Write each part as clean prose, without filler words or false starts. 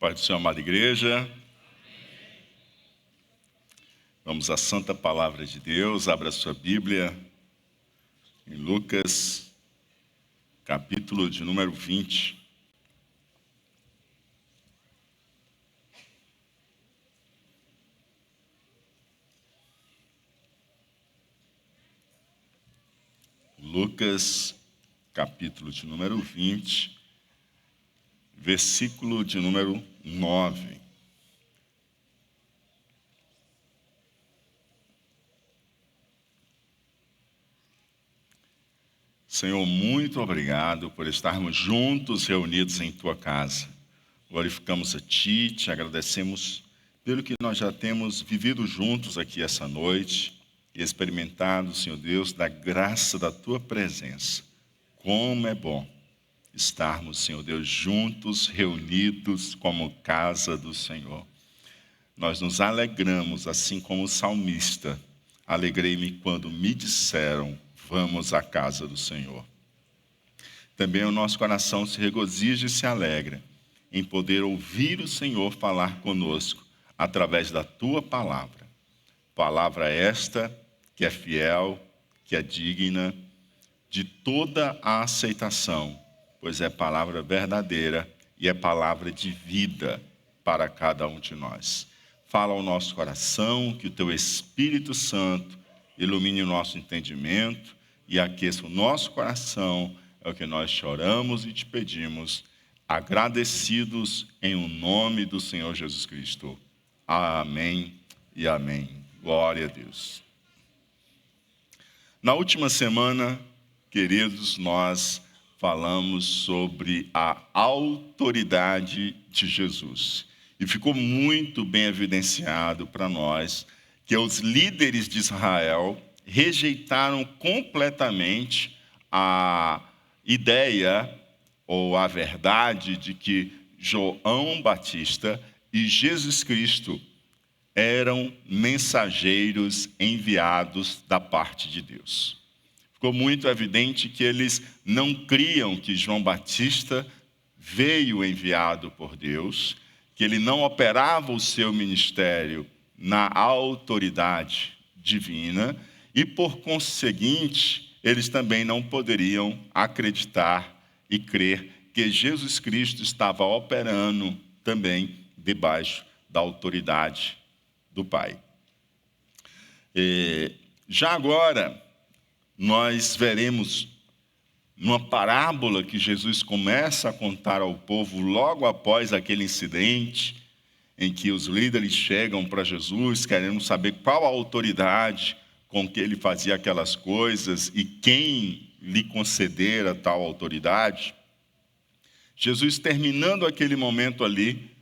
Pai do Senhor, amada igreja. Vamos à santa palavra de Deus. Abra a sua Bíblia em Lucas, capítulo de número 20. Lucas, capítulo de número 20, versículo de número 9. Senhor, muito obrigado por estarmos juntos, reunidos em Tua casa. Glorificamos a Ti, Te agradecemos pelo que nós já temos vivido juntos aqui essa noite e experimentado, Senhor Deus, da graça da Tua presença. Como é bom estarmos, Senhor Deus, juntos, reunidos como casa do Senhor. Nós nos alegramos, assim como o salmista. Alegrei-me quando me disseram: vamos à casa do Senhor. Também o nosso coração se regozija e se alegra em poder ouvir o Senhor falar conosco através da Tua palavra. Palavra esta que é fiel, que é digna de toda a aceitação, pois é palavra verdadeira e é palavra de vida para cada um de nós. Fala ao nosso coração, que o Teu Espírito Santo ilumine o nosso entendimento e aqueça o nosso coração. É o que nós choramos e te pedimos, agradecidos em o nome do Senhor Jesus Cristo. Amém e amém. Glória a Deus. Na última semana, queridos, nós falamos sobre a autoridade de Jesus. E ficou muito bem evidenciado para nós que os líderes de Israel rejeitaram completamente a ideia ou a verdade de que João Batista e Jesus Cristo eram mensageiros enviados da parte de Deus. Ficou muito evidente que eles não criam que João Batista veio enviado por Deus, que ele não operava o seu ministério na autoridade divina, e, por conseguinte, eles também não poderiam acreditar e crer que Jesus Cristo estava operando também debaixo da autoridade do Pai. Já agora, nós veremos numa parábola que Jesus começa a contar ao povo logo após aquele incidente em que os líderes chegam para Jesus querendo saber qual a autoridade com que ele fazia aquelas coisas e quem lhe concedera tal autoridade. Jesus, terminando aquele momento ali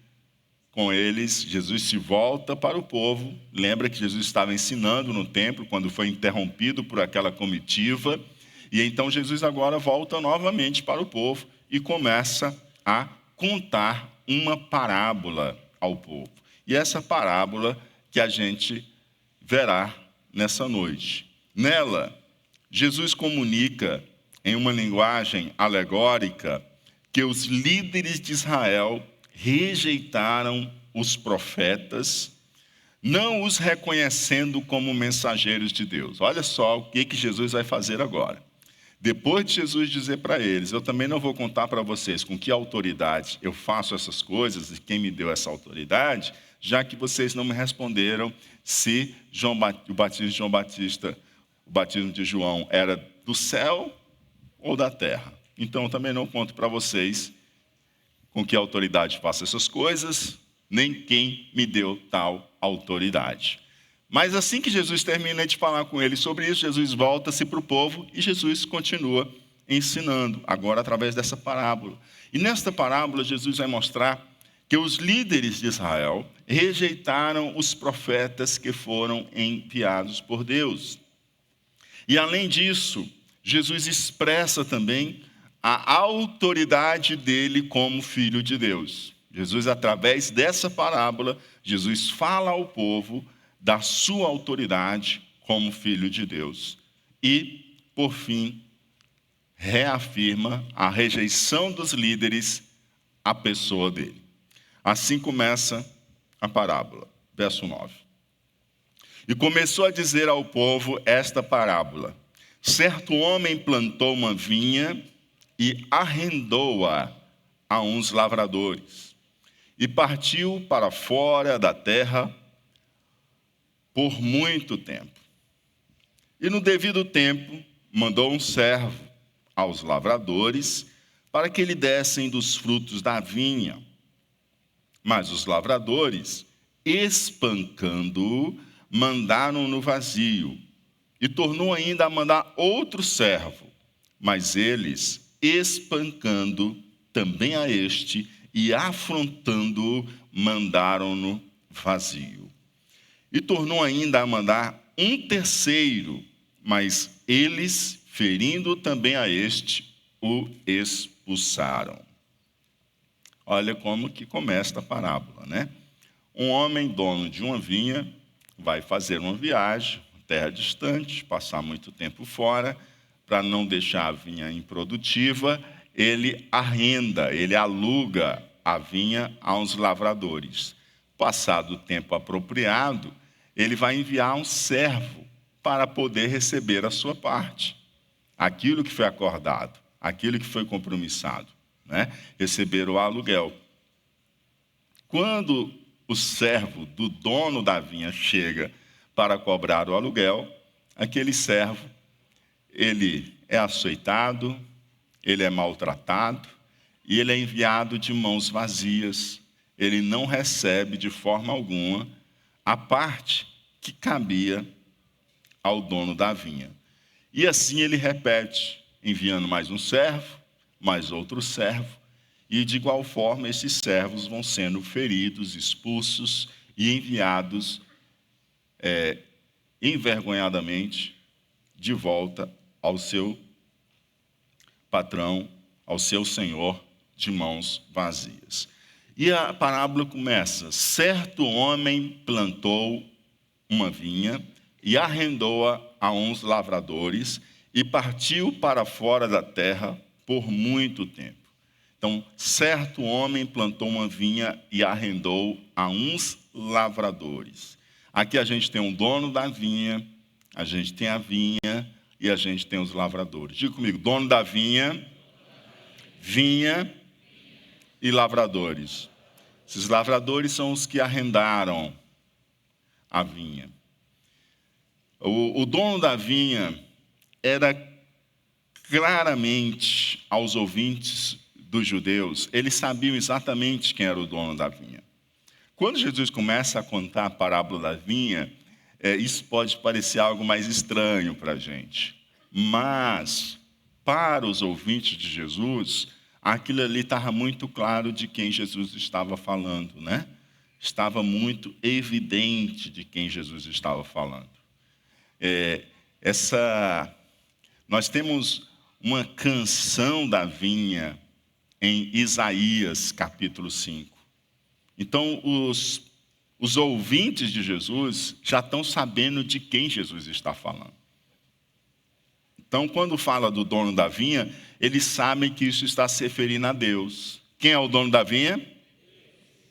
com eles, Jesus se volta para o povo. Lembra que Jesus estava ensinando no templo quando foi interrompido por aquela comitiva. E então Jesus agora volta novamente para o povo e começa a contar uma parábola ao povo. E essa parábola que a gente verá nessa noite. Nela, Jesus comunica em uma linguagem alegórica que os líderes de Israel rejeitaram os profetas, não os reconhecendo como mensageiros de Deus. Olha só o que Jesus vai fazer agora. Depois de Jesus dizer para eles: eu também não vou contar para vocês com que autoridade eu faço essas coisas e quem me deu essa autoridade, já que vocês não me responderam se o batismo de João Batista, o batismo de João era do céu ou da terra. Então eu também não conto para vocês com que autoridade faço essas coisas, nem quem me deu tal autoridade. Mas assim que Jesus termina de falar com eles sobre isso, Jesus volta-se para o povo e Jesus continua ensinando, agora através dessa parábola. E nesta parábola, Jesus vai mostrar que os líderes de Israel rejeitaram os profetas que foram enviados por Deus. E além disso, Jesus expressa também a autoridade dele como filho de Deus. Jesus, através dessa parábola, Jesus fala ao povo da sua autoridade como filho de Deus. E, por fim, reafirma a rejeição dos líderes à pessoa dele. Assim começa a parábola, verso 9. E começou a dizer ao povo esta parábola: certo homem plantou uma vinha e arrendou-a a uns lavradores, e partiu para fora da terra por muito tempo. E no devido tempo mandou um servo aos lavradores para que lhe dessem dos frutos da vinha. Mas os lavradores, espancando-o, mandaram-no vazio. E tornou ainda a mandar outro servo. Mas eles, espancando também a este e afrontando-o, mandaram-no vazio. E tornou ainda a mandar um terceiro, mas eles, ferindo também a este, o expulsaram. Olha como que começa a parábola, né? Um homem, dono de uma vinha, vai fazer uma viagem, terra distante, passar muito tempo fora, para não deixar a vinha improdutiva, ele arrenda, ele aluga a vinha a uns lavradores. Passado o tempo apropriado, ele vai enviar um servo para poder receber a sua parte. Aquilo que foi acordado, aquilo que foi compromissado, né? Receber o aluguel. Quando o servo do dono da vinha chega para cobrar o aluguel, aquele servo, ele é açoitado, ele é maltratado e ele é enviado de mãos vazias. Ele não recebe de forma alguma a parte que cabia ao dono da vinha. E assim ele repete, enviando mais um servo, mais outro servo, e de igual forma esses servos vão sendo feridos, expulsos e enviados envergonhadamente de volta ao seu patrão, ao seu senhor, de mãos vazias. E a parábola começa: certo homem plantou uma vinha e arrendou-a a uns lavradores e partiu para fora da terra por muito tempo. Então, certo homem plantou uma vinha e arrendou a uns lavradores. Aqui a gente tem um dono da vinha, a gente tem a vinha e a gente tem os lavradores. Diga comigo: dono da vinha, vinha e lavradores. Esses lavradores são os que arrendaram a vinha. O dono da vinha era claramente aos ouvintes dos judeus, eles sabiam exatamente quem era o dono da vinha. Quando Jesus começa a contar a parábola da vinha, isso pode parecer algo mais estranho para a gente. Mas, para os ouvintes de Jesus, aquilo ali estava muito claro de quem Jesus estava falando, né? Estava muito evidente de quem Jesus estava falando. Nós temos uma canção da vinha em Isaías, capítulo 5. Então, os ouvintes de Jesus já estão sabendo de quem Jesus está falando. Então, quando fala do dono da vinha, eles sabem que isso está se referindo a Deus. Quem é o dono da vinha?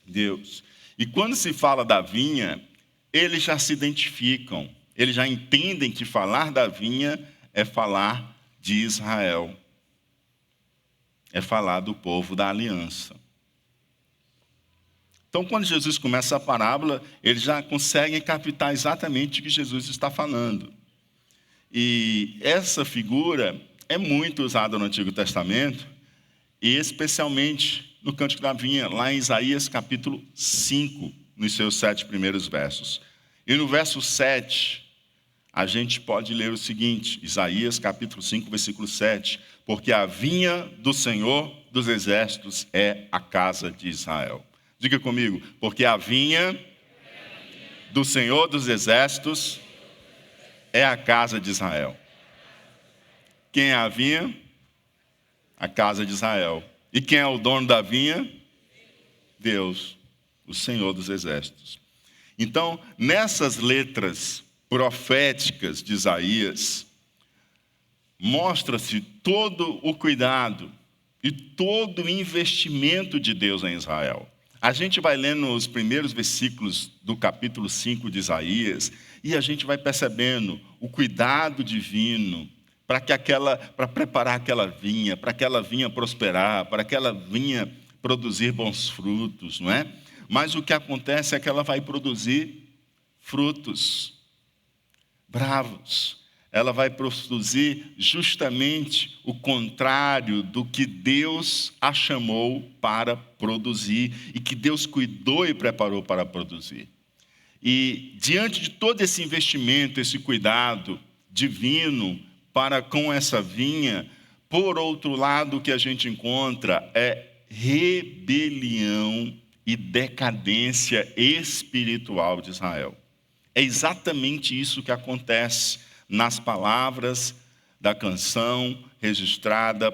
Deus. E quando se fala da vinha, eles já se identificam, eles já entendem que falar da vinha é falar de Israel. É falar do povo da aliança. Então, quando Jesus começa a parábola, eles já conseguem captar exatamente o que Jesus está falando. E essa figura é muito usada no Antigo Testamento, e especialmente no Cântico da Vinha, lá em Isaías capítulo 5, nos seus 7 primeiros versos. E no verso 7, a gente pode ler o seguinte, Isaías capítulo 5, versículo 7, porque a vinha do Senhor dos Exércitos é a casa de Israel. Diga comigo, porque a vinha do Senhor dos Exércitos é a casa de Israel. Quem é a vinha? A casa de Israel. E quem é o dono da vinha? Deus, o Senhor dos Exércitos. Então, nessas letras proféticas de Isaías, mostra-se todo o cuidado e todo o investimento de Deus em Israel. A gente vai lendo os primeiros versículos do capítulo 5 de Isaías e a gente vai percebendo o cuidado divino para preparar aquela vinha, para aquela vinha prosperar, para aquela vinha produzir bons frutos, não é? Mas o que acontece é que ela vai produzir frutos bravos. Ela vai produzir justamente o contrário do que Deus a chamou para produzir e que Deus cuidou e preparou para produzir. E diante de todo esse investimento, esse cuidado divino para com essa vinha, por outro lado, o que a gente encontra é rebelião e decadência espiritual de Israel. É exatamente isso que acontece nas palavras da canção registrada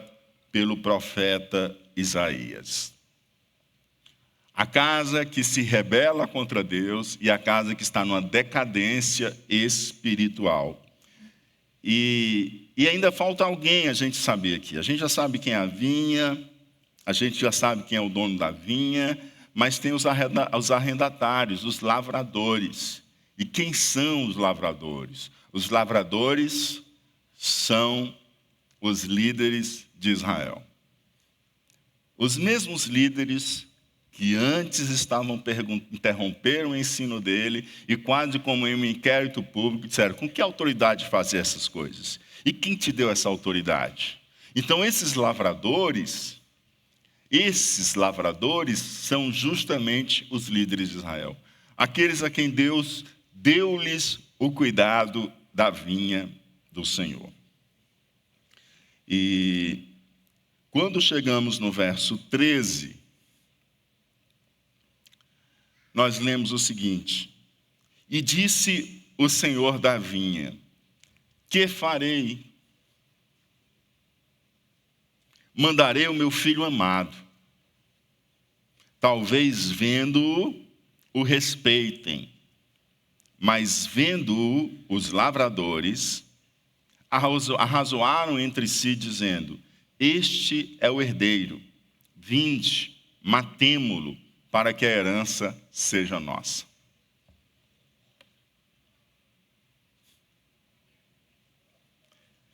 pelo profeta Isaías. A casa que se rebela contra Deus e a casa que está numa decadência espiritual. E ainda falta alguém a gente saber aqui. A gente já sabe quem é a vinha, a gente já sabe quem é o dono da vinha, mas tem os arrendatários, os lavradores. E quem são os lavradores? Os lavradores são os líderes de Israel. Os mesmos líderes que antes interromperam o ensino dele e quase como em um inquérito público disseram: com que autoridade fazer essas coisas? E quem te deu essa autoridade? Então esses lavradores são justamente os líderes de Israel. Aqueles a quem Deus deu-lhes o cuidado da vinha do Senhor. E quando chegamos no verso 13, nós lemos o seguinte: e disse o Senhor da vinha: que farei? Mandarei o meu filho amado. Talvez vendo-o, o respeitem. Mas vendo-o, os lavradores arrazoaram entre si, dizendo: este é o herdeiro, vinde, matemo-lo, para que a herança seja nossa.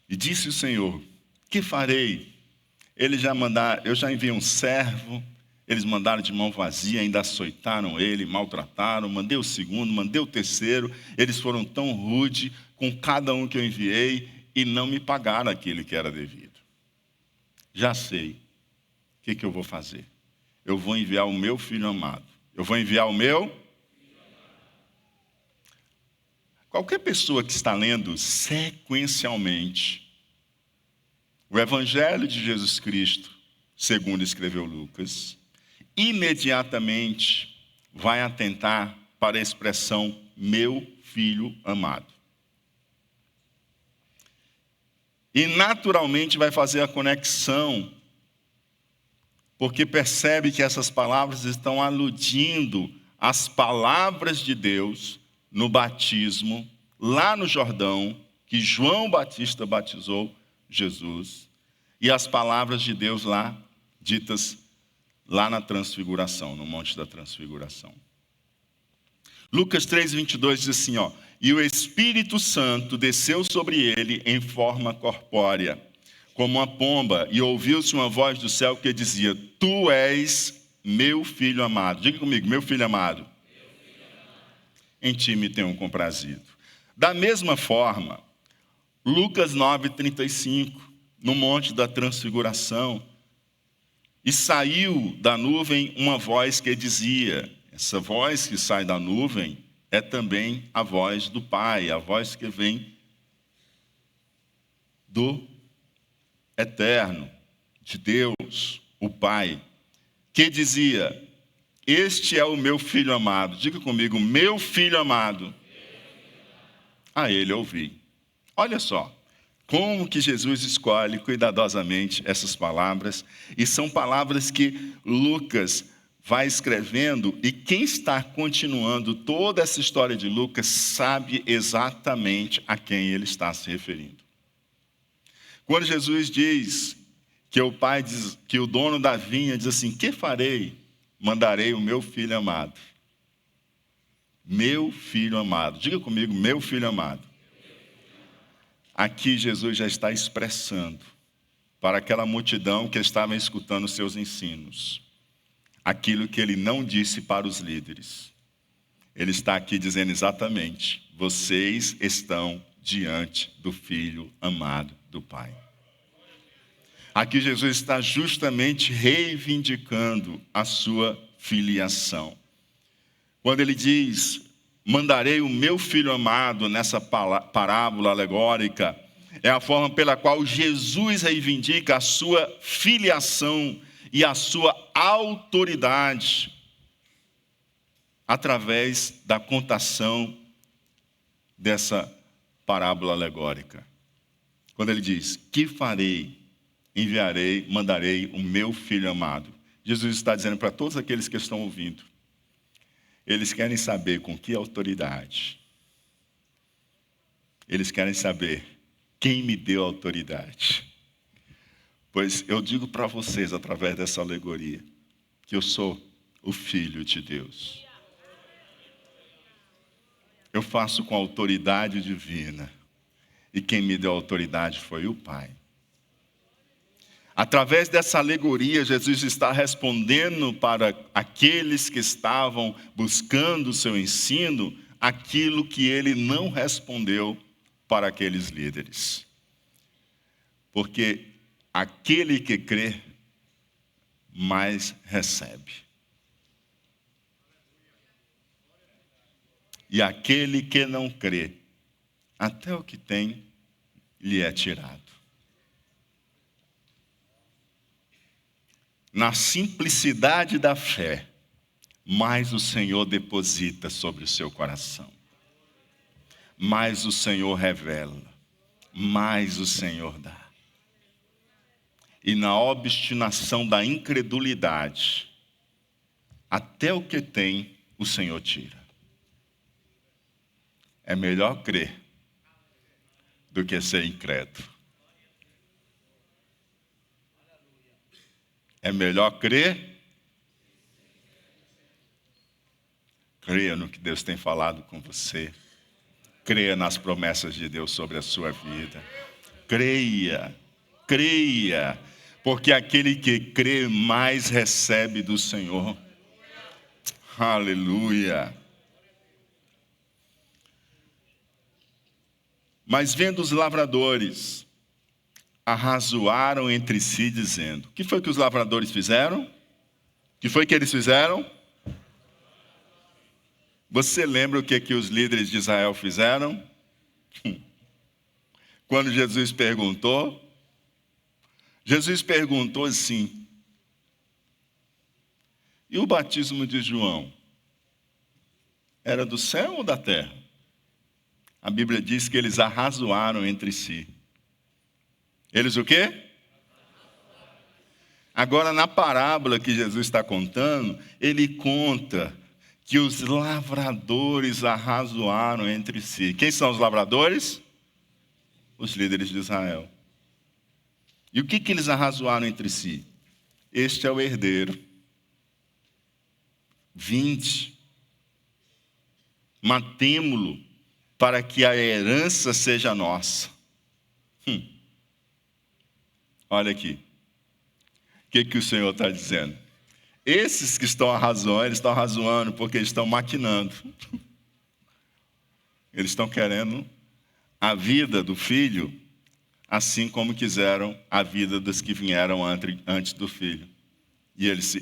E disse o Senhor: que farei? Eu já enviei um servo, eles mandaram de mão vazia, ainda açoitaram ele, maltrataram, mandei o segundo, mandei o terceiro, eles foram tão rude com cada um que eu enviei e não me pagaram aquilo que era devido. Já sei o que eu vou fazer. Eu vou enviar o meu filho amado. Qualquer pessoa que está lendo sequencialmente o Evangelho de Jesus Cristo, segundo escreveu Lucas, imediatamente vai atentar para a expressão meu filho amado. E naturalmente vai fazer a conexão, porque percebe que essas palavras estão aludindo às palavras de Deus no batismo, lá no Jordão, que João Batista batizou Jesus, e as palavras de Deus lá, ditas lá na transfiguração, no Monte da Transfiguração. Lucas 3:22 diz assim, e o Espírito Santo desceu sobre ele em forma corpórea, como uma pomba, e ouviu-se uma voz do céu que dizia: tu és meu filho amado. Diga comigo, meu filho amado. Em ti me tenho comprazido. Da mesma forma, Lucas 9:35, no Monte da Transfiguração, e saiu da nuvem uma voz que dizia, essa voz que sai da nuvem é também a voz do Pai, a voz que vem do Eterno, de Deus, o Pai, que dizia: este é o meu filho amado. Diga comigo, meu filho amado. A ele ouvi. Olha só, como que Jesus escolhe cuidadosamente essas palavras, e são palavras que Lucas vai escrevendo, e quem está continuando toda essa história de Lucas sabe exatamente a quem ele está se referindo. Quando Jesus diz que o pai diz, que o dono da vinha diz assim: que farei? mandarei o meu filho amado. Meu filho amado. Diga comigo, meu filho amado. Aqui Jesus já está expressando para aquela multidão que estava escutando seus ensinos aquilo que ele não disse para os líderes. Ele está aqui dizendo exatamente: vocês estão diante do Filho amado do Pai. Aqui Jesus está justamente reivindicando a sua filiação. Quando ele diz, mandarei o meu filho amado nessa parábola alegórica, é a forma pela qual Jesus reivindica a sua filiação e a sua autoridade através da contação dessa parábola alegórica. Quando ele diz, que farei? Enviarei, mandarei o meu filho amado. Jesus está dizendo para todos aqueles que estão ouvindo, eles querem saber com que autoridade. Eles querem saber quem me deu autoridade. Pois eu digo para vocês, através dessa alegoria, que eu sou o Filho de Deus. Eu faço com autoridade divina. E quem me deu autoridade foi o Pai. Através dessa alegoria, Jesus está respondendo para aqueles que estavam buscando o seu ensino, aquilo que ele não respondeu para aqueles líderes. Porque aquele que crê, mais recebe. E aquele que não crê, até o que tem, lhe é tirado. Na simplicidade da fé, mais o Senhor deposita sobre o seu coração. Mais o Senhor revela. Mais o Senhor dá. E na obstinação da incredulidade, até o que tem, o Senhor tira. É melhor crer do que ser incrédulo. É melhor crer. Creia no que Deus tem falado com você. Creia nas promessas de Deus sobre a sua vida. Creia, creia, porque aquele que crê mais recebe do Senhor. Aleluia. Mas vendo os lavradores, arrazoaram entre si, dizendo: o que foi que os lavradores fizeram? O que foi que eles fizeram? Você lembra o que os líderes de Israel fizeram? Quando Jesus perguntou assim: e o batismo de João? Era do céu ou da terra? A Bíblia diz que eles arrazoaram entre si. Eles o quê? Agora, na parábola que Jesus está contando, ele conta que os lavradores arrazoaram entre si. Quem são os lavradores? Os líderes de Israel. E o que eles arrazoaram entre si? Este é o herdeiro. Vinde, matemo-lo, para que a herança seja nossa. Olha aqui. O que o Senhor está dizendo? Esses que estão arrazoando, eles estão arrazoando porque eles estão maquinando. Eles estão querendo a vida do filho, assim como quiseram a vida dos que vieram antes do filho. E eles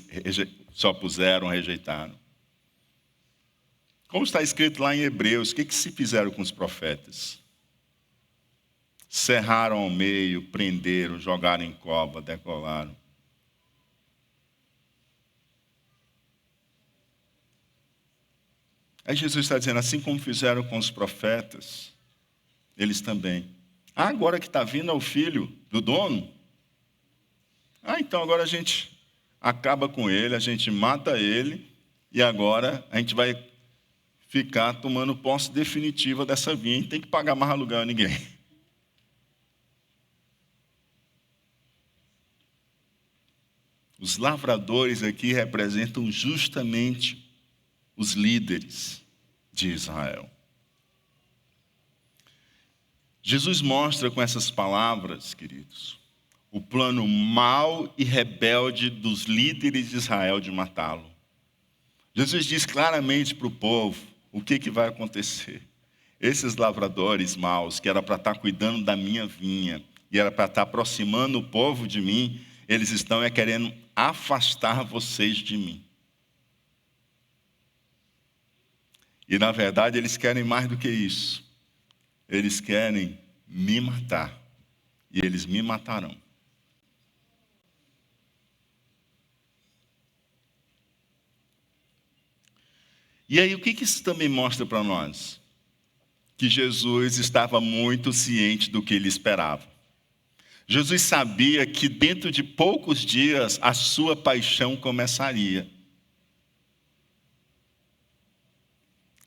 se opuseram, rejeitaram. Como está escrito lá em Hebreus, o que se fizeram com os profetas? Cerraram ao meio, prenderam, jogaram em cova, decolaram. Aí Jesus está dizendo, assim como fizeram com os profetas, eles também. Agora que está vindo é o filho do dono. Então agora a gente acaba com ele, a gente mata ele, e agora a gente vai ficar tomando posse definitiva dessa vinha, e tem que pagar mais aluguel a ninguém. Os lavradores aqui representam justamente os líderes de Israel. Jesus mostra com essas palavras, queridos, o plano mau e rebelde dos líderes de Israel de matá-lo. Jesus diz claramente para o povo o que vai acontecer. Esses lavradores maus, que era para estar cuidando da minha vinha, e era para estar aproximando o povo de mim, eles estão querendo afastar vocês de mim. E na verdade eles querem mais do que isso. Eles querem me matar. E eles me matarão. E aí o que isso também mostra para nós? Que Jesus estava muito ciente do que ele esperava. Jesus sabia que dentro de poucos dias a sua paixão começaria.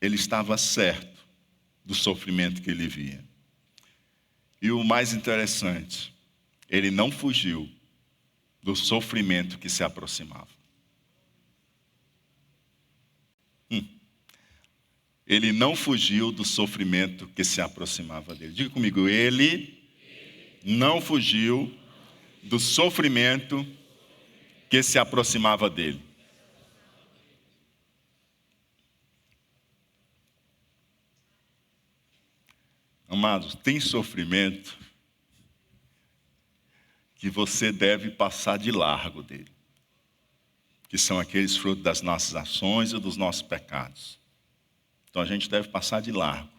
Ele estava certo do sofrimento que ele via. E o mais interessante, ele não fugiu do sofrimento que se aproximava. Ele não fugiu do sofrimento que se aproximava dele. Diga comigo, ele não fugiu do sofrimento que se aproximava dele. Amados, tem sofrimento que você deve passar de largo dele, que são aqueles frutos das nossas ações e dos nossos pecados. Então a gente deve passar de largo,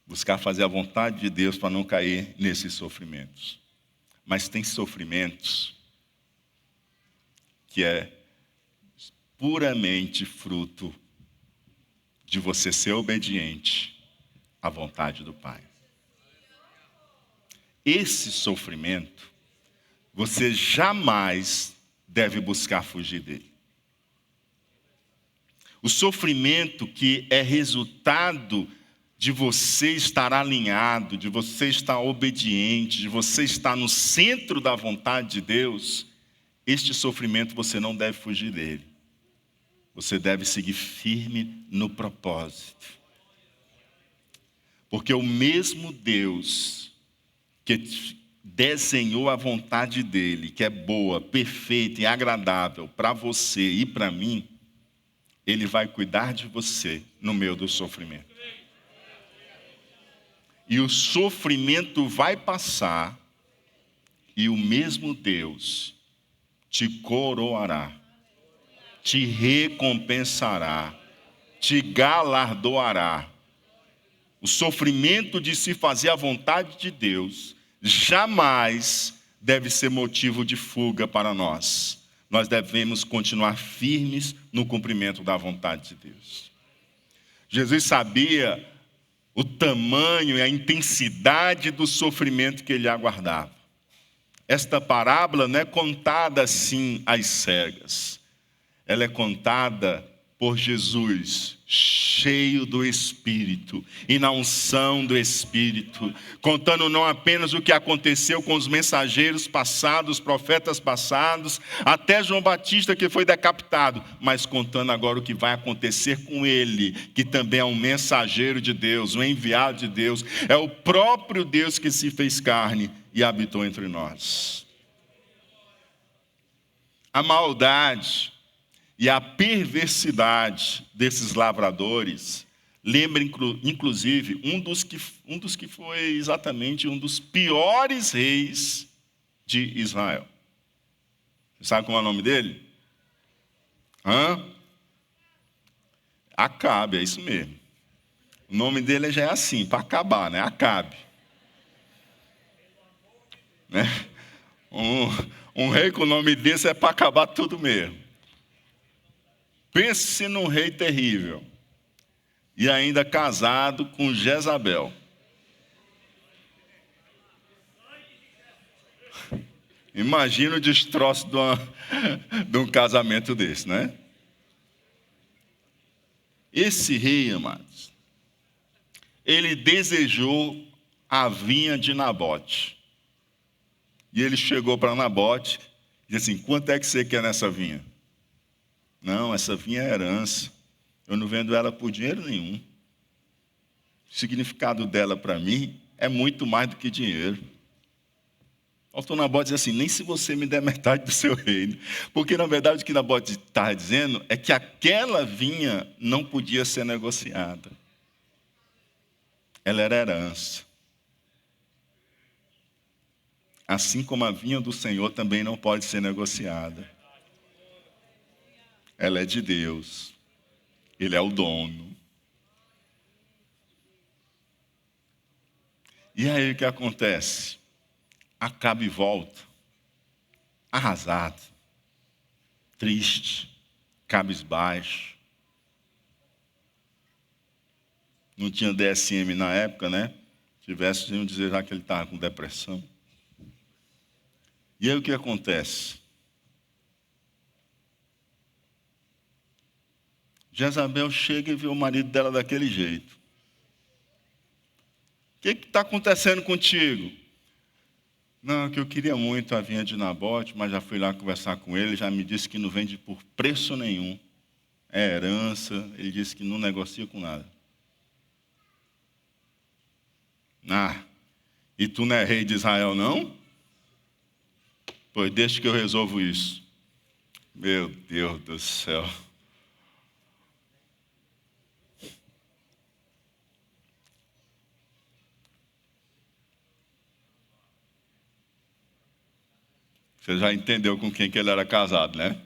buscar fazer a vontade de Deus para não cair nesses sofrimentos. Mas tem sofrimentos que é puramente fruto de você ser obediente à vontade do Pai. Esse sofrimento, você jamais deve buscar fugir dele. O sofrimento que é resultado de você estar alinhado, de você estar obediente, de você estar no centro da vontade de Deus, este sofrimento você não deve fugir dele. Você deve seguir firme no propósito. Porque o mesmo Deus que desenhou a vontade dele, que é boa, perfeita e agradável para você e para mim, ele vai cuidar de você no meio do sofrimento. E o sofrimento vai passar e o mesmo Deus te coroará, te recompensará, te galardoará. O sofrimento de se fazer a vontade de Deus jamais deve ser motivo de fuga para nós. Nós devemos continuar firmes no cumprimento da vontade de Deus. Jesus sabia o tamanho e a intensidade do sofrimento que ele aguardava. Esta parábola não é contada assim às cegas. Ela é contada por Jesus, cheio do Espírito e na unção do Espírito, contando não apenas o que aconteceu com os mensageiros passados, os profetas passados, até João Batista que foi decapitado, mas contando agora o que vai acontecer com ele, que também é um mensageiro de Deus, um enviado de Deus, é o próprio Deus que se fez carne e habitou entre nós. A maldade e a perversidade desses lavradores lembra, inclusive, um dos que foi exatamente um dos piores reis de Israel. Você sabe qual é o nome dele? Acabe, é isso mesmo. O nome dele já é assim, para acabar, né? Acabe. Né? Um rei com o nome desse é para acabar tudo mesmo. Pense num rei terrível. E ainda casado com Jezabel. Imagina o destroço de um casamento desse, né? Esse rei, amados, ele desejou a vinha de Nabote. E ele chegou para Nabote Diz assim, quanto é que você quer nessa vinha? Não, essa vinha é herança. Eu não vendo ela por dinheiro nenhum. O significado dela para mim é muito mais do que dinheiro. Pastor Nabote diz assim, nem se você me der metade do seu reino. Porque, na verdade, o que Nabote está dizendo é que aquela vinha não podia ser negociada. Ela era herança. Assim como a vinha do Senhor também não pode ser negociada. Ela é de Deus. Ele é o dono. E aí o que acontece? Acabe e volta, arrasado, triste, cabisbaixo. Não tinha DSM na época, né? Se tivesse, iam dizer já que ele estava com depressão. E aí o que acontece? Jezabel chega e vê o marido dela daquele jeito. O que está acontecendo contigo? Não, que eu queria muito a vinha de Nabote, mas já fui lá conversar com ele, já me disse que não vende por preço nenhum. É herança, ele disse que não negocia com nada. Ah, e tu não é rei de Israel, não? Pois deixa que eu resolvo isso. Meu Deus do céu. Você já entendeu com quem que ele era casado, né?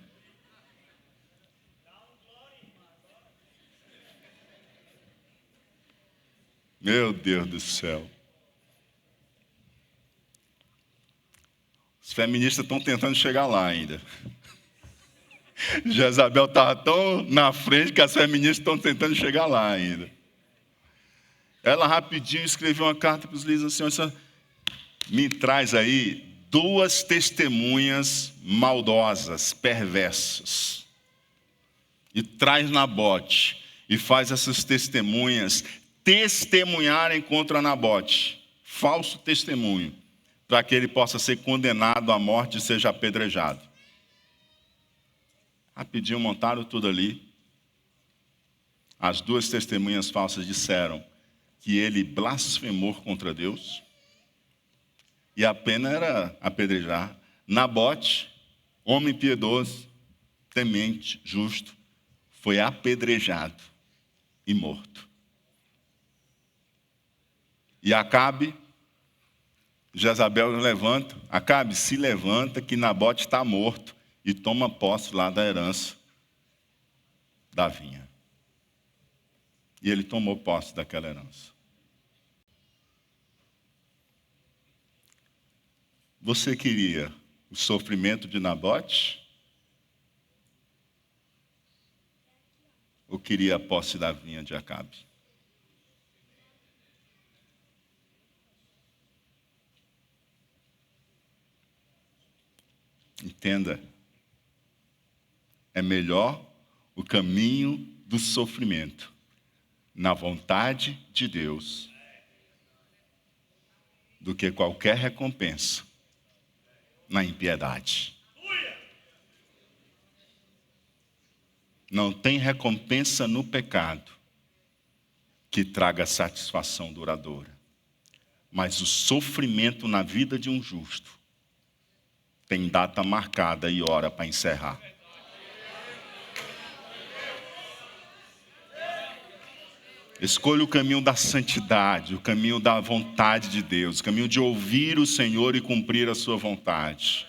Meu Deus do céu. Os feministas estão tentando chegar lá ainda. Jezabel estava tão na frente que as feministas estão tentando chegar lá ainda. Ela rapidinho escreveu uma carta para os líderes assim, me traz aí 2 testemunhas maldosas, perversas. E traz Nabote. E faz essas testemunhas testemunharem contra Nabote. Falso testemunho. Para que ele possa ser condenado à morte e seja apedrejado. Rapidinho montaram tudo ali. As 2 testemunhas falsas disseram que ele blasfemou contra Deus. E a pena era apedrejar. Nabote, homem piedoso, temente, justo, foi apedrejado e morto. E Acabe, Jezabel levanta, Acabe se levanta que Nabote está morto e toma posse lá da herança da vinha. E ele tomou posse daquela herança. Você queria o sofrimento de Nabote? Ou queria a posse da vinha de Acabe? Entenda. É melhor o caminho do sofrimento na vontade de Deus do que qualquer recompensa na impiedade. Não tem recompensa no pecado que traga satisfação duradoura. Mas o sofrimento na vida de um justo tem data marcada e hora para encerrar. Escolha o caminho da santidade, o caminho da vontade de Deus, o caminho de ouvir o Senhor e cumprir a sua vontade.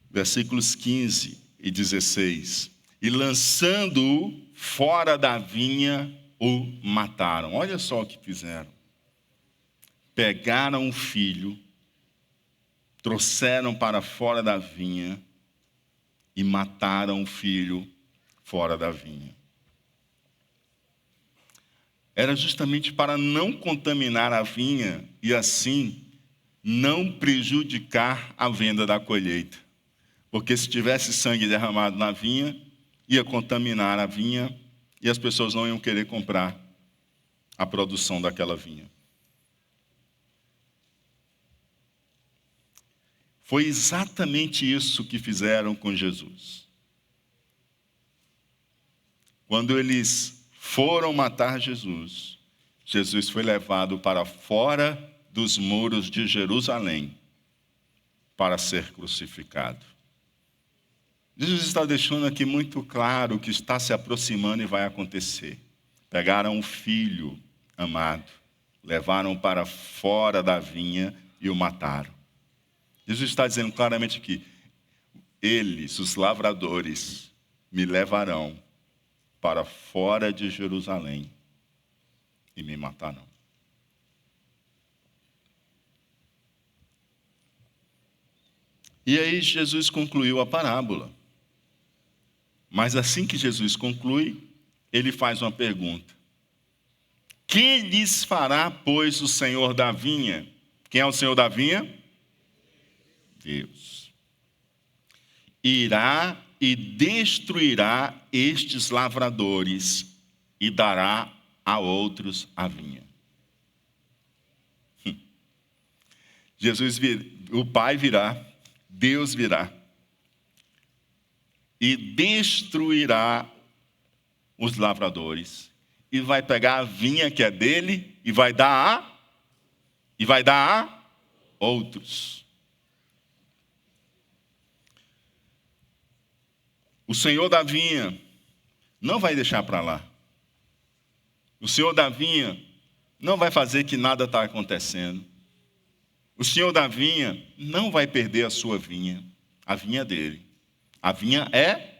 Versículos 15 e 16. E lançando-o fora da vinha, o mataram. Olha só o que fizeram. Pegaram o filho, trouxeram para fora da vinha e mataram o filho fora da vinha. Era justamente para não contaminar a vinha e assim não prejudicar a venda da colheita. Porque se tivesse sangue derramado na vinha, ia contaminar a vinha e as pessoas não iam querer comprar a produção daquela vinha. Foi exatamente isso que fizeram com Jesus. Quando eles foram matar Jesus, Jesus foi levado para fora dos muros de Jerusalém para ser crucificado. Jesus está deixando aqui muito claro o que está se aproximando e vai acontecer. Pegaram o filho amado, levaram para fora da vinha e o mataram. Jesus está dizendo claramente que eles, os lavradores, me levarão para fora de Jerusalém e me matarão. E aí Jesus concluiu a parábola. Mas assim que Jesus conclui, ele faz uma pergunta. Que lhes fará, pois, o Senhor da vinha? Quem é o Senhor da vinha? Deus. Irá e destruirá estes lavradores e dará a outros a vinha. O Pai virá, Deus virá e destruirá os lavradores e vai pegar a vinha que é dele e vai dar a outros. O Senhor da vinha não vai deixar para lá. O Senhor da vinha não vai fazer que nada está acontecendo. O Senhor da vinha não vai perder a sua vinha. A vinha é dele. A vinha é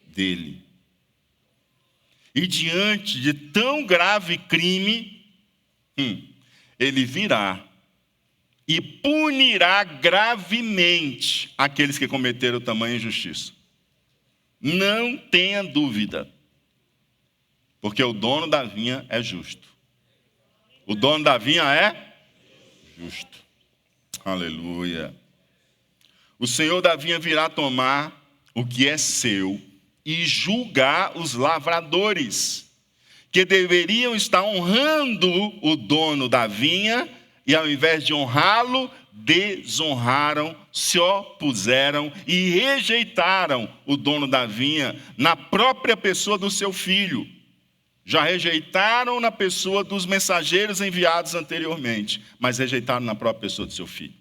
dele. E diante de tão grave crime, ele virá e punirá gravemente aqueles que cometeram tamanha injustiça. Não tenha dúvida, porque o dono da vinha é justo. O dono da vinha é justo. Aleluia. O Senhor da vinha virá tomar o que é seu e julgar os lavradores, que deveriam estar honrando o dono da vinha, e ao invés de honrá-lo, desonraram, se opuseram e rejeitaram o dono da vinha na própria pessoa do seu filho. Já rejeitaram na pessoa dos mensageiros enviados anteriormente, mas rejeitaram na própria pessoa do seu filho.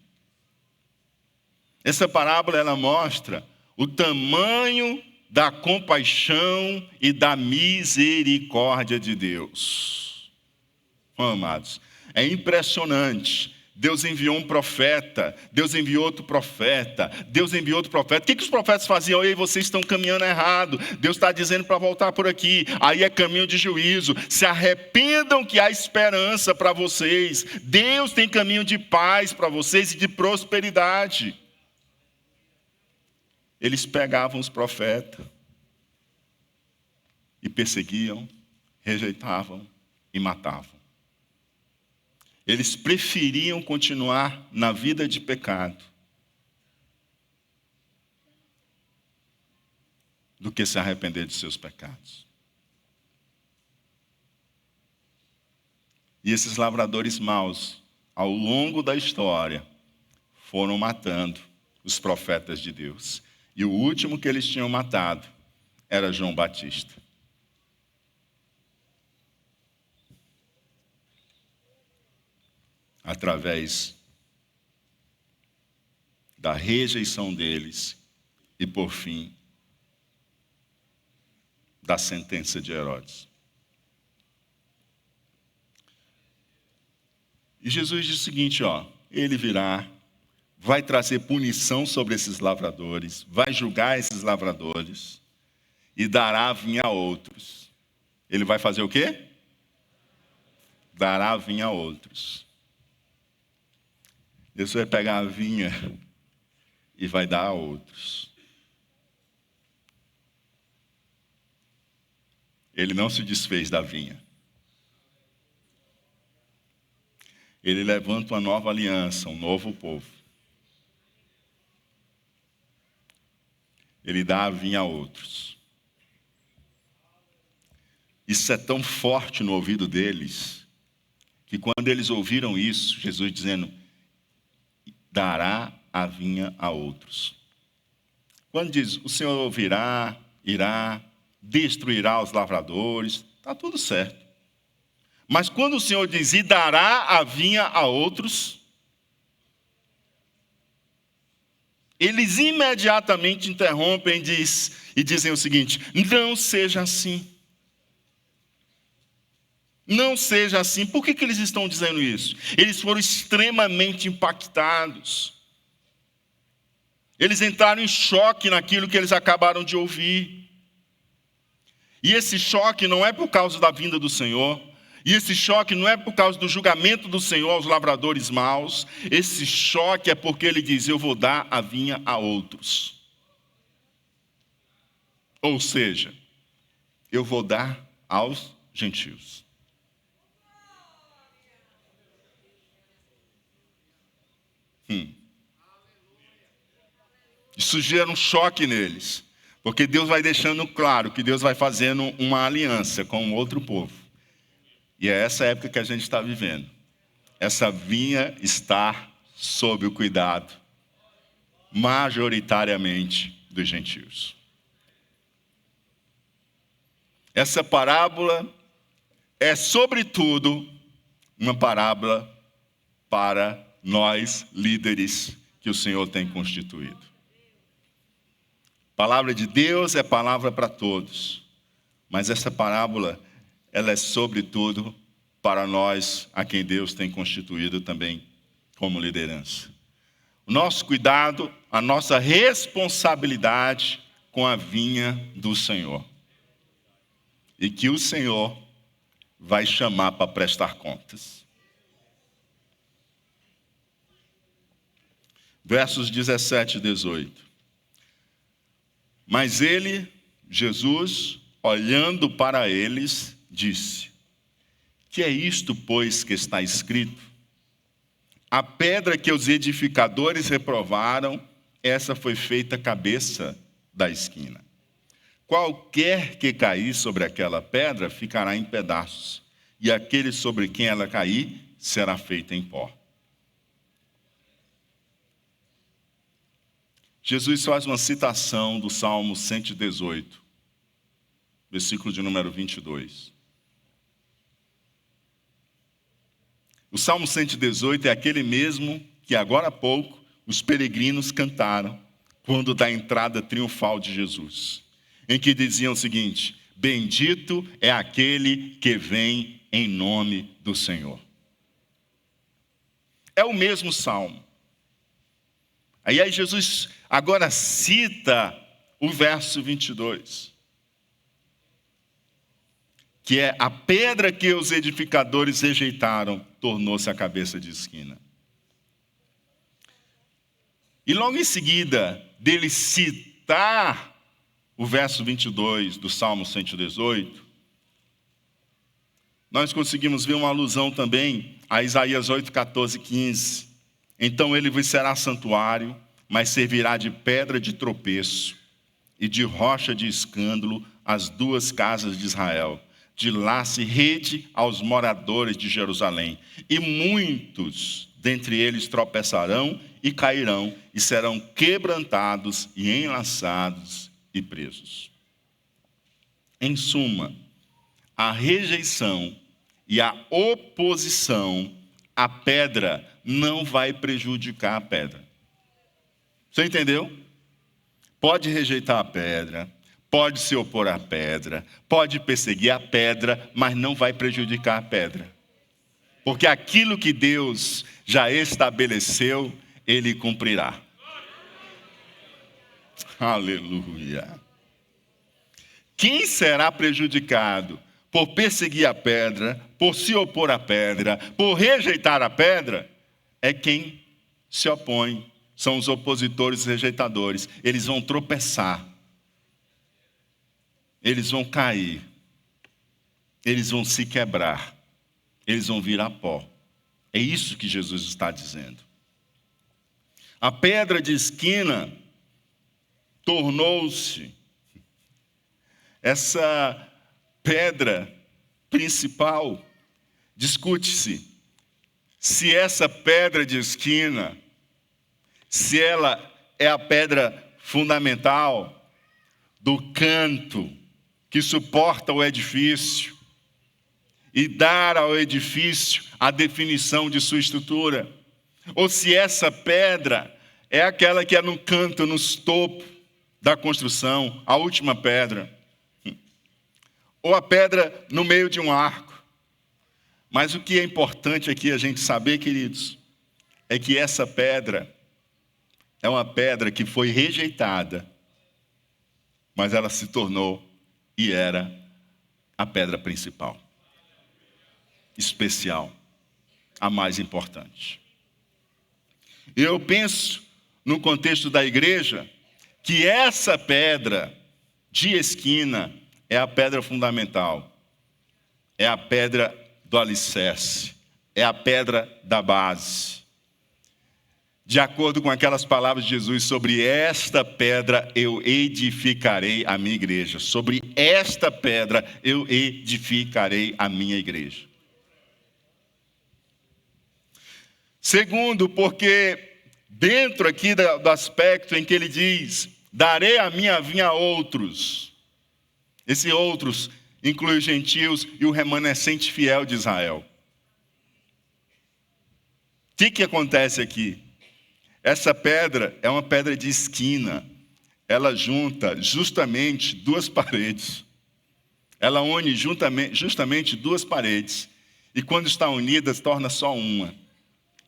Essa parábola ela mostra o tamanho da compaixão e da misericórdia de Deus. Amados, é impressionante. Deus enviou um profeta, Deus enviou outro profeta, Deus enviou outro profeta. O que os profetas faziam? Ei, vocês estão caminhando errado. Deus está dizendo para voltar por aqui. Aí é caminho de juízo. Se arrependam que há esperança para vocês. Deus tem caminho de paz para vocês e de prosperidade. Eles pegavam os profetas e perseguiam, rejeitavam e matavam. Eles preferiam continuar na vida de pecado do que se arrepender de seus pecados. E esses lavradores maus, ao longo da história, foram matando os profetas de Deus. E o último que eles tinham matado era João Batista. Através da rejeição deles e, por fim, da sentença de Herodes. E Jesus diz o seguinte, ele virá, vai trazer punição sobre esses lavradores, vai julgar esses lavradores e dará a vinha a outros. Ele vai fazer o quê? Dará a vinha a outros. Deus vai pegar a vinha e vai dar a outros. Ele não se desfez da vinha. Ele levanta uma nova aliança, um novo povo. Ele dá a vinha a outros. Isso é tão forte no ouvido deles, que quando eles ouviram isso, Jesus dizendo, dará a vinha a outros. Quando diz, o Senhor virá, irá, destruirá os lavradores, está tudo certo. Mas quando o Senhor diz, e dará a vinha a outros, eles imediatamente interrompem e dizem o seguinte, não seja assim. Não seja assim. Por que eles estão dizendo isso? Eles foram extremamente impactados. Eles entraram em choque naquilo que eles acabaram de ouvir. E esse choque não é por causa da vinda do Senhor. E esse choque não é por causa do julgamento do Senhor aos lavradores maus. Esse choque é porque ele diz, eu vou dar a vinha a outros. Ou seja, eu vou dar aos gentios. Isso gera um choque neles. Porque Deus vai deixando claro que Deus vai fazendo uma aliança com outro povo. E é essa época que a gente está vivendo. Essa vinha está sob o cuidado, majoritariamente, dos gentios. Essa parábola é, sobretudo, uma parábola para nós, líderes que o Senhor tem constituído. Palavra de Deus é palavra para todos. Mas essa parábola, ela é sobretudo para nós, a quem Deus tem constituído também como liderança. O nosso cuidado, a nossa responsabilidade com a vinha do Senhor. E que o Senhor vai chamar para prestar contas. Versos 17 e 18. Mas ele, Jesus, olhando para eles, disse, que é isto, pois, que está escrito? A pedra que os edificadores reprovaram, essa foi feita cabeça da esquina. Qualquer que cair sobre aquela pedra ficará em pedaços, e aquele sobre quem ela cair será feito em pó. Jesus faz uma citação do Salmo 118, versículo de número 22. O Salmo 118 é aquele mesmo que agora há pouco os peregrinos cantaram quando da entrada triunfal de Jesus, em que diziam o seguinte, bendito é aquele que vem em nome do Senhor. É o mesmo Salmo. Aí Jesus agora cita o verso 22, que é a pedra que os edificadores rejeitaram, tornou-se a cabeça de esquina. E logo em seguida dele citar o verso 22 do Salmo 118, nós conseguimos ver uma alusão também a Isaías 8, 14 e 15. Então ele vos será santuário, mas servirá de pedra de tropeço e de rocha de escândalo às duas casas de Israel. De lá se rede aos moradores de Jerusalém. E muitos dentre eles tropeçarão e cairão, e serão quebrantados e enlaçados e presos. Em suma, a rejeição e a oposição à pedra não vai prejudicar a pedra. Você entendeu? Pode rejeitar a pedra, pode se opor à pedra, pode perseguir a pedra, mas não vai prejudicar a pedra. Porque aquilo que Deus já estabeleceu, Ele cumprirá. Aleluia. Quem será prejudicado por perseguir a pedra, por se opor à pedra, por rejeitar a pedra, é quem se opõe. São os opositores e rejeitadores. Eles vão tropeçar. Eles vão cair. Eles vão se quebrar. Eles vão virar pó. É isso que Jesus está dizendo. A pedra de esquina tornou-se essa pedra principal. Discute-se se essa pedra de esquina se ela é a pedra fundamental do canto que suporta o edifício e dar ao edifício a definição de sua estrutura, ou se essa pedra é aquela que é no canto, nos topos da construção, a última pedra, ou a pedra no meio de um arco. Mas o que é importante aqui a gente saber, queridos, é que essa pedra é uma pedra que foi rejeitada, mas ela se tornou e era a pedra principal, especial, a mais importante. Eu penso, no contexto da igreja, que essa pedra de esquina é a pedra fundamental, é a pedra do alicerce, é a pedra da base. De acordo com aquelas palavras de Jesus, sobre esta pedra eu edificarei a minha igreja. Sobre esta pedra eu edificarei a minha igreja. Segundo, porque dentro aqui do aspecto em que ele diz, darei a minha vinha a outros. Esse outros inclui os gentios e o remanescente fiel de Israel. O que acontece aqui? Essa pedra é uma pedra de esquina. Ela junta justamente duas paredes. Ela une justamente duas paredes. E quando está unida, torna só uma.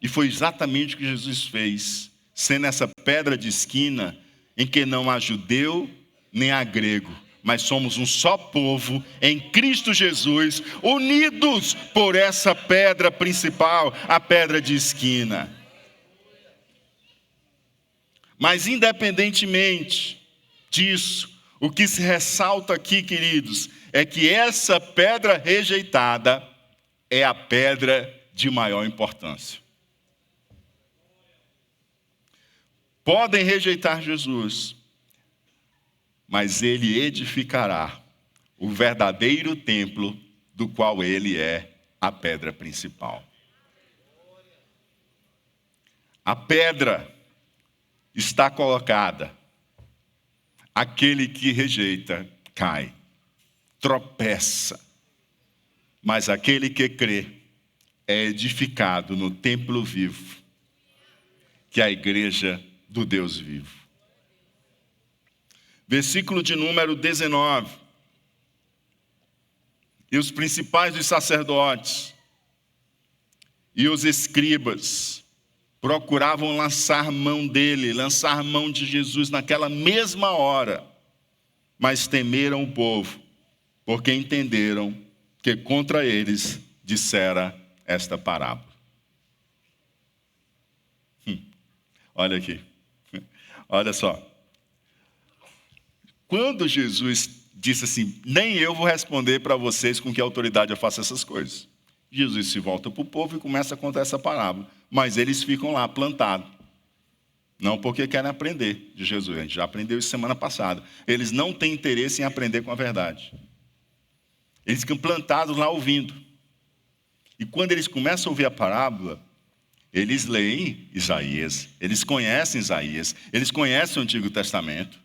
E foi exatamente o que Jesus fez, sendo essa pedra de esquina, em que não há judeu nem há grego, mas somos um só povo em Cristo Jesus, unidos por essa pedra principal, a pedra de esquina. Mas independentemente disso, o que se ressalta aqui, queridos, é que essa pedra rejeitada é a pedra de maior importância. Podem rejeitar Jesus, mas ele edificará o verdadeiro templo do qual ele é a pedra principal. A pedra está colocada. Aquele que rejeita, cai, tropeça. Mas aquele que crê é edificado no templo vivo, que é a igreja do Deus vivo. Versículo de número 19. E os principais dos sacerdotes e os escribas procuravam lançar mão dele, lançar mão de Jesus naquela mesma hora, mas temeram o povo, porque entenderam que contra eles dissera esta parábola. Olha aqui, olha só. Quando Jesus disse assim, nem eu vou responder para vocês com que autoridade eu faço essas coisas. Jesus se volta para o povo e começa a contar essa parábola. Mas eles ficam lá plantados. Não porque querem aprender de Jesus. A gente já aprendeu isso semana passada. Eles não têm interesse em aprender com a verdade. Eles ficam plantados lá ouvindo. E quando eles começam a ouvir a parábola, eles leem Isaías. Eles conhecem Isaías. Eles conhecem o Antigo Testamento.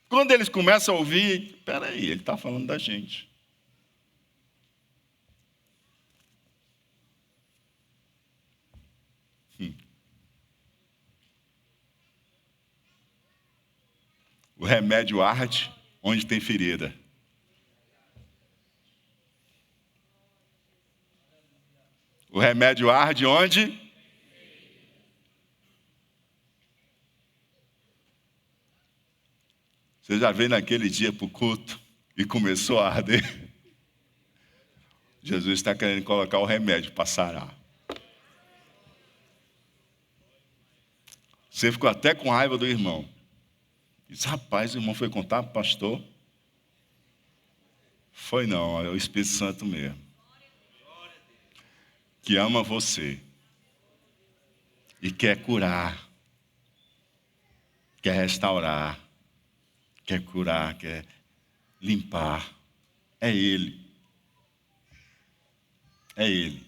Quando eles começam a ouvir, peraí, ele está falando da gente. O remédio arde onde tem ferida. O remédio arde onde? Você já veio naquele dia para o culto e começou a arder? Jesus está querendo colocar o remédio para sarar. Você ficou até com raiva do irmão. Diz, rapaz, o irmão foi contar para o pastor? Foi não, é o Espírito Santo mesmo. Que ama você. E quer curar. Quer restaurar. Quer curar, quer limpar. É Ele. É Ele.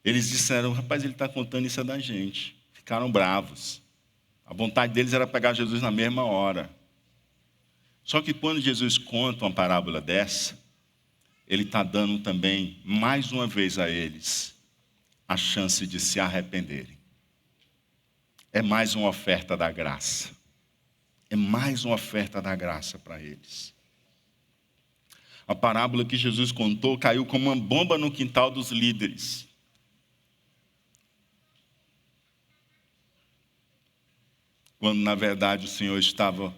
Eles disseram, rapaz, ele está contando isso da gente. Ficaram bravos. A vontade deles era pegar Jesus na mesma hora. Só que quando Jesus conta uma parábola dessa, ele está dando também, mais uma vez a eles, a chance de se arrependerem. É mais uma oferta da graça. É mais uma oferta da graça para eles. A parábola que Jesus contou caiu como uma bomba no quintal dos líderes. Quando, na verdade, o Senhor estava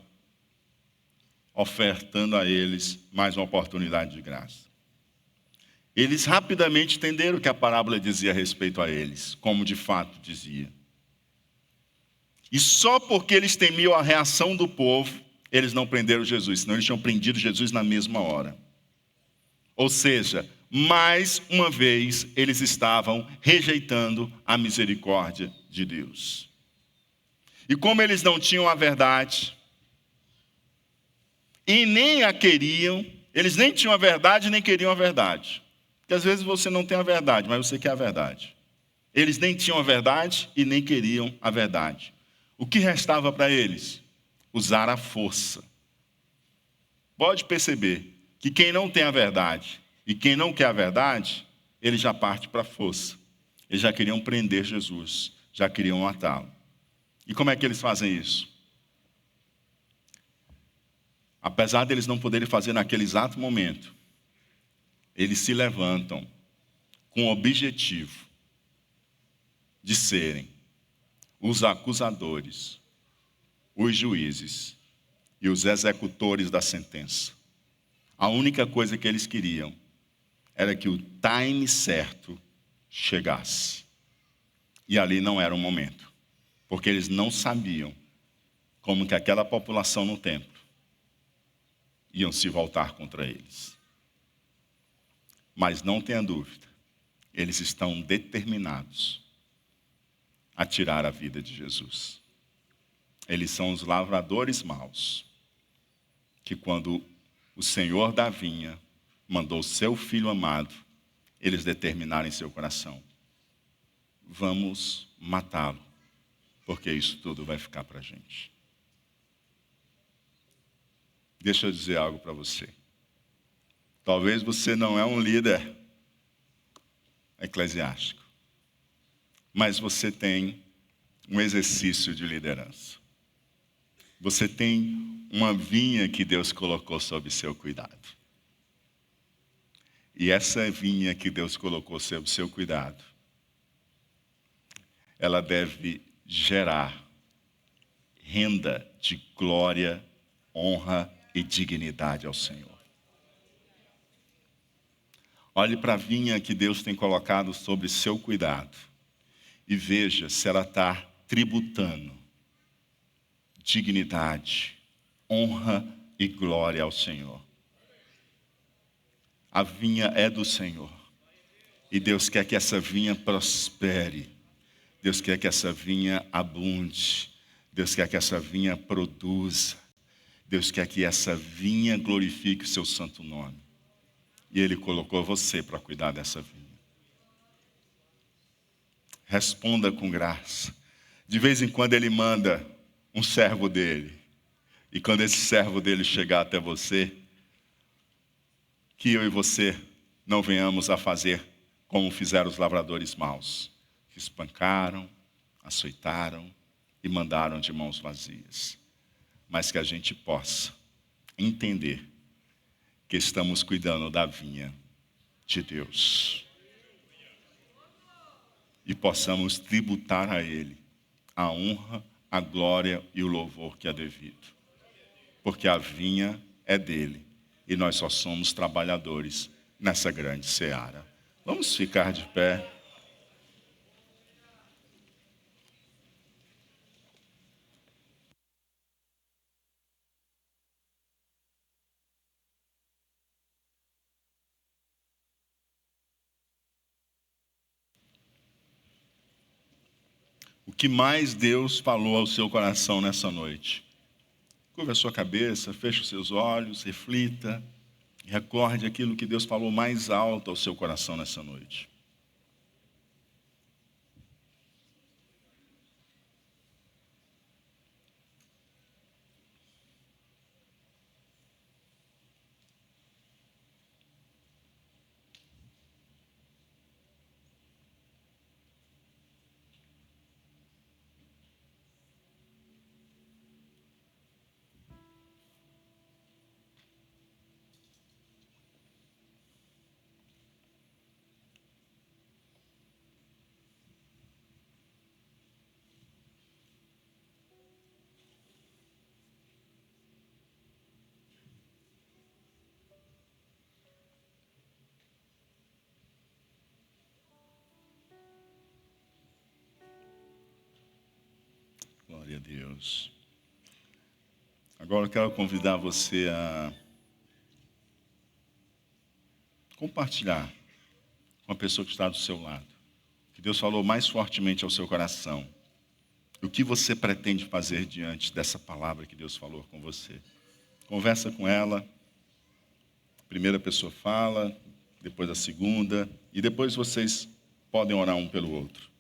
ofertando a eles mais uma oportunidade de graça. Eles rapidamente entenderam o que a parábola dizia a respeito a eles, como de fato dizia. E só porque eles temiam a reação do povo, eles não prenderam Jesus, senão eles tinham prendido Jesus na mesma hora. Ou seja, mais uma vez eles estavam rejeitando a misericórdia de Deus. E como eles não tinham a verdade, e nem a queriam, eles nem tinham a verdade, nem queriam a verdade. Porque às vezes você não tem a verdade, mas você quer a verdade. Eles nem tinham a verdade e nem queriam a verdade. O que restava para eles? Usar a força. Pode perceber que quem não tem a verdade e quem não quer a verdade, ele já parte para a força. Eles já queriam prender Jesus, já queriam matá-lo. E como é que eles fazem isso? Apesar deles não poderem fazer naquele exato momento, eles se levantam com o objetivo de serem os acusadores, os juízes e os executores da sentença. A única coisa que eles queriam era que o time certo chegasse. E ali não era o momento, porque eles não sabiam como que aquela população no templo iam se voltar contra eles. Mas não tenha dúvida, eles estão determinados a tirar a vida de Jesus. Eles são os lavradores maus, que quando o Senhor da vinha mandou seu filho amado, eles determinaram em seu coração: vamos matá-lo, porque isso tudo vai ficar para a gente. Deixa eu dizer algo para você. Talvez você não é um líder eclesiástico, mas você tem um exercício de liderança. Você tem uma vinha que Deus colocou sob seu cuidado. E essa vinha que Deus colocou sob seu cuidado, ela deve gerar renda de glória, honra e dignidade ao Senhor. Olhe para a vinha que Deus tem colocado sob seu cuidado e veja se ela está tributando dignidade, honra e glória ao Senhor. A vinha é do Senhor e Deus quer que essa vinha prospere. Deus quer que essa vinha abunde. Deus quer que essa vinha produza. Deus quer que essa vinha glorifique o seu santo nome. E Ele colocou você para cuidar dessa vinha. Responda com graça. De vez em quando Ele manda um servo dele. E quando esse servo dele chegar até você, que eu e você não venhamos a fazer como fizeram os lavradores maus, que espancaram, açoitaram e mandaram de mãos vazias. Mas que a gente possa entender que estamos cuidando da vinha de Deus. E possamos tributar a Ele a honra, a glória e o louvor que é devido. Porque a vinha é dele e nós só somos trabalhadores nessa grande seara. Vamos ficar de pé. O que mais Deus falou ao seu coração nessa noite? Curva a sua cabeça, feche os seus olhos, reflita, recorde aquilo que Deus falou mais alto ao seu coração nessa noite. Glória a Deus. Agora eu quero convidar você a compartilhar com a pessoa que está do seu lado, que Deus falou mais fortemente ao seu coração. O que você pretende fazer diante dessa palavra que Deus falou com você? Conversa com ela. A primeira pessoa fala, depois a segunda, e depois vocês podem orar um pelo outro.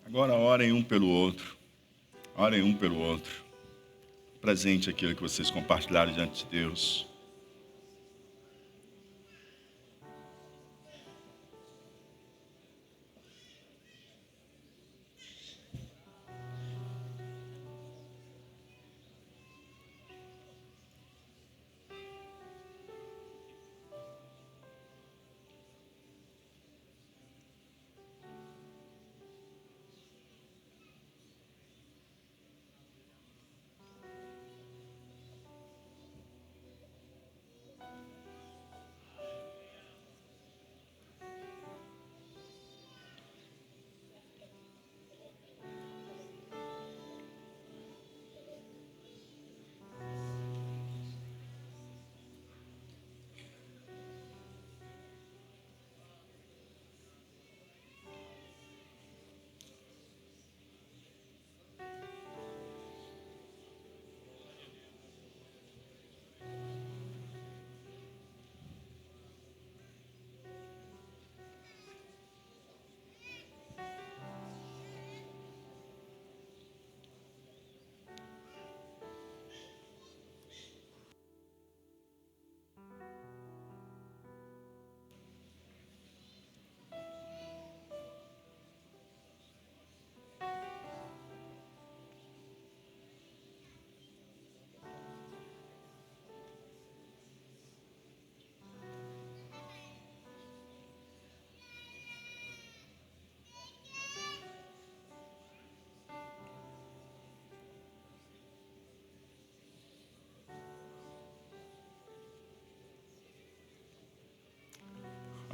Agora orem um pelo outro. Orem um pelo outro. Presente aquilo que vocês compartilharam diante de Deus.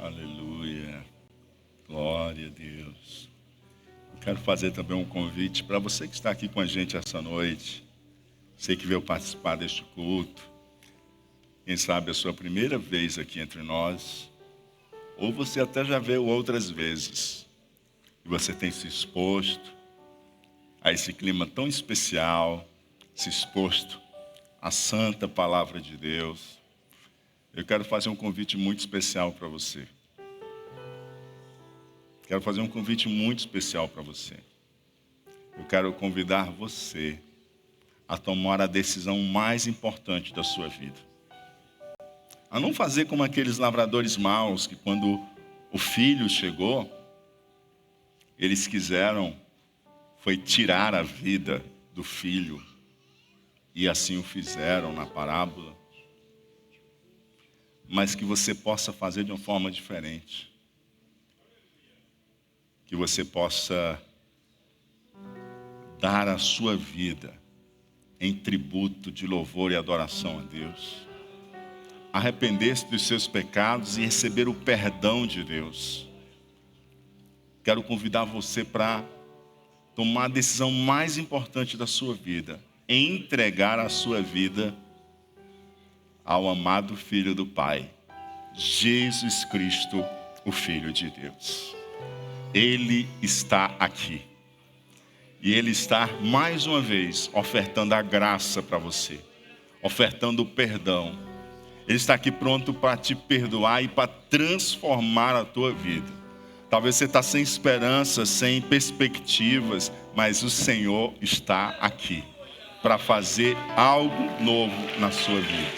Aleluia. Glória a Deus. Eu quero fazer também um convite para você que está aqui com a gente essa noite. Você que veio participar deste culto. Quem sabe a sua primeira vez aqui entre nós. Ou você até já veio outras vezes. E você tem se exposto a esse clima tão especial. Se exposto à santa palavra de Deus. Eu quero fazer um convite muito especial para você. Quero fazer um convite muito especial para você. Eu quero convidar você a tomar a decisão mais importante da sua vida. A não fazer como aqueles lavradores maus que quando o filho chegou, eles quiseram foi tirar a vida do filho. E assim o fizeram na parábola. Mas que você possa fazer de uma forma diferente. Que você possa dar a sua vida em tributo de louvor e adoração a Deus, arrepender-se dos seus pecados e receber o perdão de Deus, quero convidar você para tomar a decisão mais importante da sua vida, entregar a sua vida ao amado Filho do Pai, Jesus Cristo, o Filho de Deus. Ele está aqui. E Ele está, mais uma vez, ofertando a graça para você, ofertando o perdão. Ele está aqui pronto para te perdoar e para transformar a tua vida. Talvez você está sem esperança, sem perspectivas, mas o Senhor está aqui para fazer algo novo na sua vida.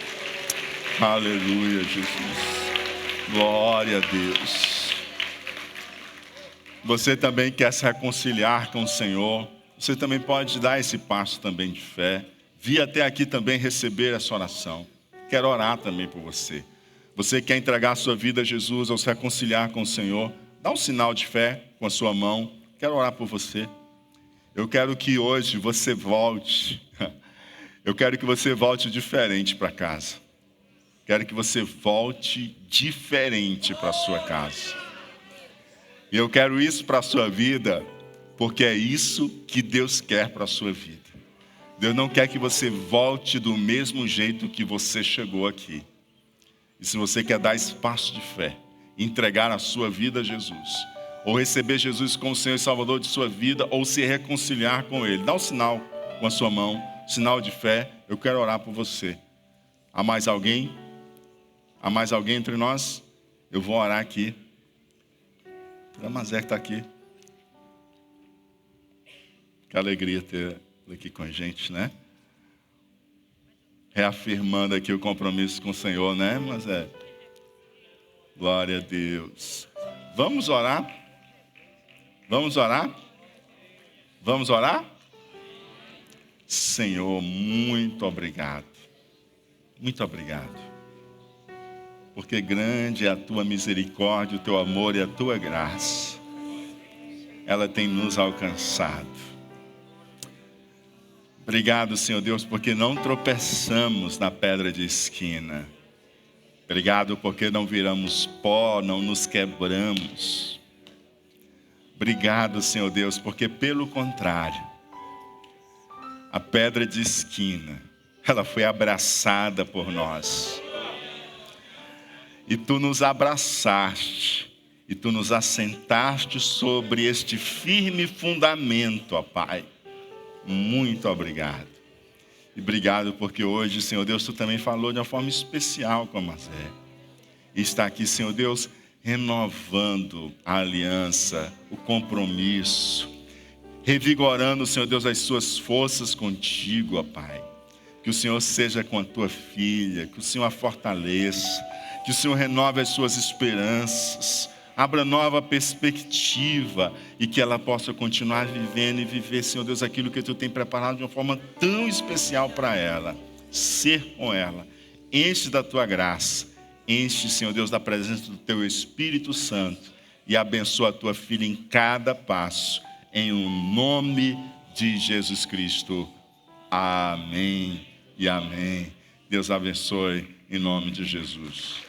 Aleluia, Jesus. Glória a Deus. Você também quer se reconciliar com o Senhor? Você também pode dar esse passo também de fé. Vir até aqui também receber essa oração. Quero orar também por você. Você quer entregar a sua vida a Jesus ou se reconciliar com o Senhor? Dá um sinal de fé com a sua mão. Quero orar por você. Eu quero que hoje você volte. Eu quero que você volte diferente para casa. Quero que você volte diferente para a sua casa. E eu quero isso para a sua vida, porque é isso que Deus quer para a sua vida. Deus não quer que você volte do mesmo jeito que você chegou aqui. E se você quer dar esse passo de fé, entregar a sua vida a Jesus, ou receber Jesus como Senhor e Salvador de sua vida, ou se reconciliar com Ele, dá um sinal com a sua mão, sinal de fé. Eu quero orar por você. Há mais alguém? Há mais alguém entre nós? Eu vou orar aqui. A Mazé está aqui. Que alegria ter aqui com a gente, né? Reafirmando aqui o compromisso com o Senhor, né, Mazé? Glória a Deus. Vamos orar? Vamos orar? Vamos orar? Senhor, muito obrigado. Muito obrigado. Porque grande é a tua misericórdia, o teu amor e a tua graça. Ela tem nos alcançado. Obrigado, Senhor Deus, porque não tropeçamos na pedra de esquina. Obrigado porque não viramos pó, não nos quebramos. Obrigado, Senhor Deus, porque pelo contrário, a pedra de esquina, ela foi abraçada por nós. E tu nos abraçaste, e tu nos assentaste sobre este firme fundamento, ó Pai. Muito obrigado. E obrigado porque hoje, Senhor Deus, tu também falou de uma forma especial com a Mazé. E está aqui, Senhor Deus, renovando a aliança, o compromisso, revigorando, Senhor Deus, as suas forças contigo, ó Pai. Que o Senhor seja com a tua filha, que o Senhor a fortaleça, que o Senhor renove as suas esperanças, abra nova perspectiva e que ela possa continuar vivendo e viver, Senhor Deus, aquilo que tu tem preparado de uma forma tão especial para ela. Ser com ela, enche da tua graça, enche, Senhor Deus, da presença do teu Espírito Santo e abençoa a tua filha em cada passo, em o nome de Jesus Cristo. Amém e amém. Deus abençoe em nome de Jesus.